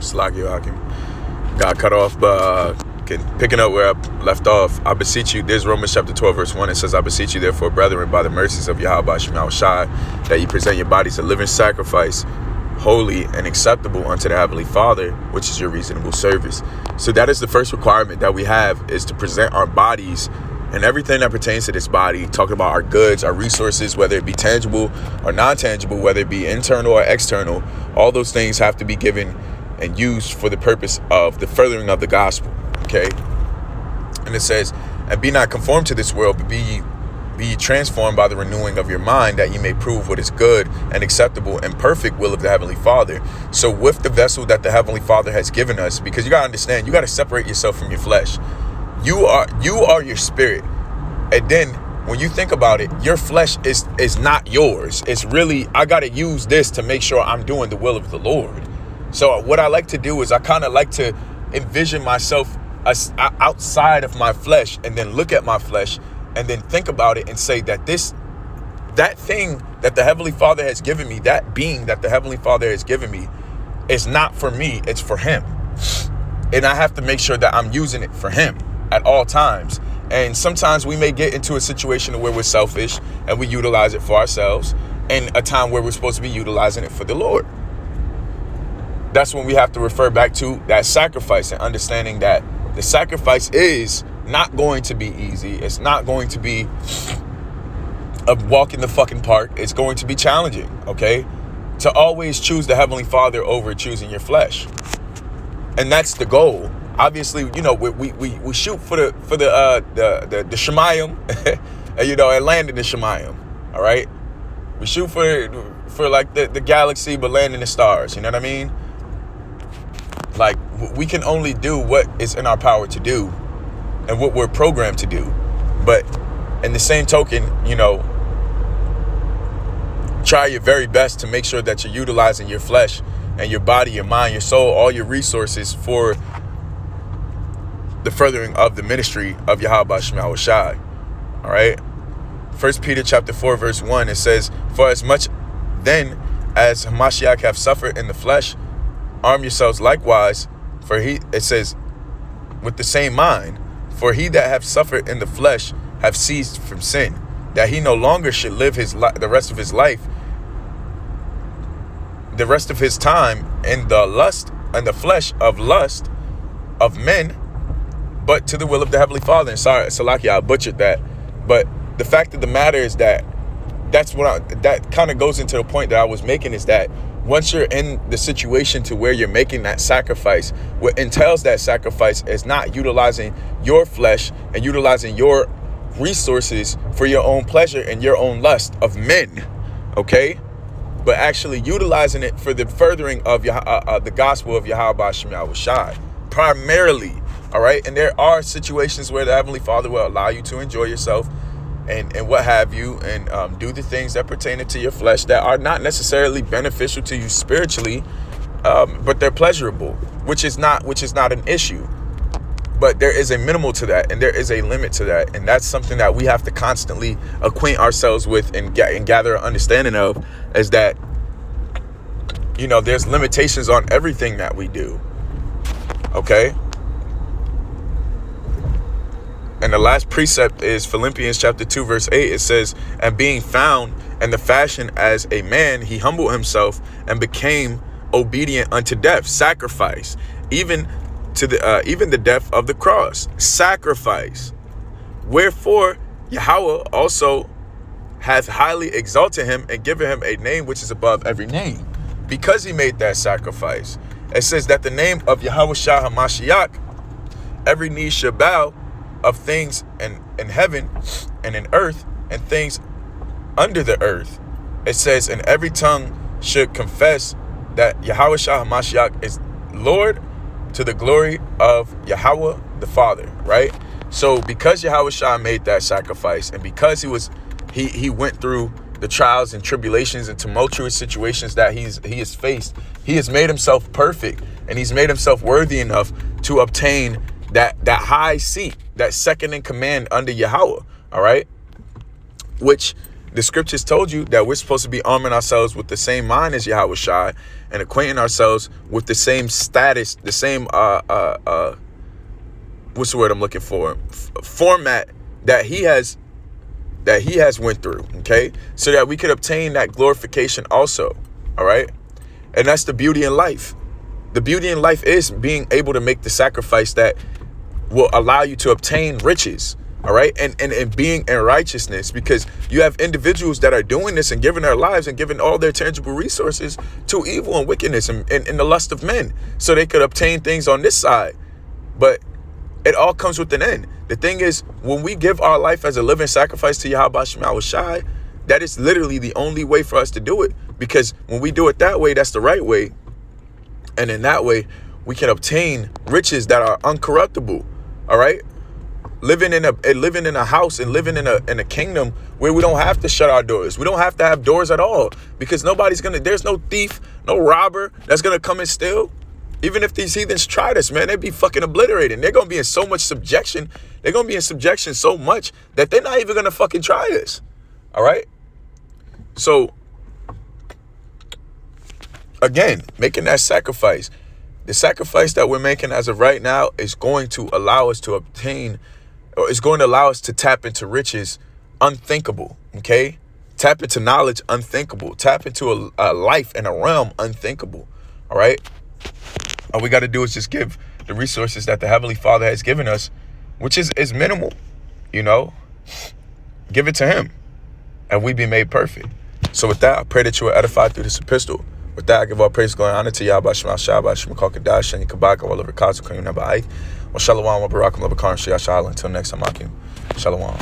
Slack you, Hakim. Got cut off, but picking up where I left off, I beseech you, there's Romans chapter 12, verse 1. It says, I beseech you, therefore, brethren, by the mercies of Yahweh Shai, that you present your bodies a living sacrifice, holy and acceptable unto the Heavenly Father, which is your reasonable service. So that is the first requirement that we have, is to present our bodies and everything that pertains to this body, talking about our goods, our resources, whether it be tangible or non-tangible, whether it be internal or external. All those things have to be given and used for the purpose of the furthering of the gospel. Okay. And it says, and be not conformed to this world, but be ye transformed by the renewing of your mind, that ye may prove what is good and acceptable and perfect will of the Heavenly Father. So with the vessel that the Heavenly Father has given us, because you got to understand, you got to separate yourself from your flesh. You are your spirit. And then when you think about it, your flesh is not yours. It's really, I got to use this to make sure I'm doing the will of the Lord. So what I like to do is I kind of like to envision myself outside of my flesh, and then look at my flesh and then think about it and say that that thing that the Heavenly Father has given me, that being that the Heavenly Father has given me, is not for me, it's for Him. And I have to make sure that I'm using it for Him at all times. And sometimes we may get into a situation where we're selfish and we utilize it for ourselves, and a time where we're supposed to be utilizing it for the Lord. That's when we have to refer back to that sacrifice and understanding that the sacrifice is not going to be easy. It's not going to be a walk in the fucking park. It's going to be challenging, okay? To always choose the Heavenly Father over choosing your flesh. And that's the goal. Obviously, you know, we shoot for the Shemayim, and land in the Shemayim, all right? We shoot for like the galaxy, but land in the stars, you know what I mean? Like, we can only do what is in our power to do and what we're programmed to do. But in the same token, try your very best to make sure that you're utilizing your flesh and your body, your mind, your soul, all your resources for the furthering of the ministry of Yahweh Shai. All right. 1 Peter chapter 4, verse 1, it says, for as much then as Hamashiach have suffered in the flesh, arm yourselves likewise, it says, with the same mind, for he that have suffered in the flesh have ceased from sin, that he no longer should live the rest of his life, the rest of his time in the lust and the flesh of lust of men, but to the will of the Heavenly Father. And sorry, Salaki, I butchered that. But the fact of the matter is that that kind of goes into the point that I was making, is that once you're in the situation to where you're making that sacrifice, what entails that sacrifice is not utilizing your flesh and utilizing your resources for your own pleasure and your own lust of men, okay? But actually utilizing it for the furthering of the gospel of Yahweh Shai, primarily, all right? And there are situations where the Heavenly Father will allow you to enjoy yourself and what have you, and do the things that pertain to your flesh that are not necessarily beneficial to you spiritually, but they're pleasurable, which is not an issue. But there is a minimal to that, and there is a limit to that, and that's something that we have to constantly acquaint ourselves with and gather an understanding of, is that there's limitations on everything that we do. Okay. And the last precept is Philippians chapter 2, verse 8. It says, and being found in the fashion as a man, he humbled himself and became obedient unto death, sacrifice, even the death of the cross, sacrifice. Wherefore Yahweh also hath highly exalted him and given him a name which is above every name, because he made that sacrifice. It says that the name of Yahweh Shah HaMashiach, every knee shall bow, of things in heaven and in earth and things under the earth. It says, and every tongue should confess that Yahweh Shah HaMashiach is Lord, to the glory of Yahweh the Father, right? So because Yahweh Shah made that sacrifice, and because he went through the trials and tribulations and tumultuous situations that he has faced, he has made himself perfect, and he's made himself worthy enough to obtain that high seat, that second in command under Yahweh, all right? Which the scriptures told you that we're supposed to be arming ourselves with the same mind as Yahweh Shai and acquainting ourselves with the same status, the same what's the word I'm looking for? Format that he has went through, okay? So that we could obtain that glorification also, all right? And that's the beauty in life. The beauty in life is being able to make the sacrifice that will allow you to obtain riches, all right? And being in righteousness, because you have individuals that are doing this and giving their lives and giving all their tangible resources to evil and wickedness and the lust of men so they could obtain things on this side. But it all comes with an end. The thing is, when we give our life as a living sacrifice to Yahweh Shai Shai, that is literally the only way for us to do it. Because when we do it that way, that's the right way. And in that way, we can obtain riches that are uncorruptible. All right? Living in a house and living in a kingdom where we don't have to shut our doors. We don't have to have doors at all. Because there's no thief, no robber that's gonna come and steal. Even if these heathens tried us, man, they'd be fucking obliterated. They're going to be in so much subjection. They're going to be in subjection so much that they're not even going to fucking try us. All right? So, again, making that sacrifice. The sacrifice that we're making as of right now is going to allow us to obtain, or is going to allow us to tap into riches unthinkable, okay? Tap into knowledge unthinkable. Tap into a life and a realm unthinkable, all right? All we got to do is just give the resources that the Heavenly Father has given us, which is minimal, you know. Give it to him, and we be made perfect. So with that, I pray that you are edified through this epistle. With that, I give all praise, glory, and honor to Yahweh Shema Shabbat, Shema Kadash, and Kabaka, all over Kazu, Kayun, Number 8. Wa Shalom, wa Barakam, Labakaran, Shia Shalom. Until next time, Akim. Shalom.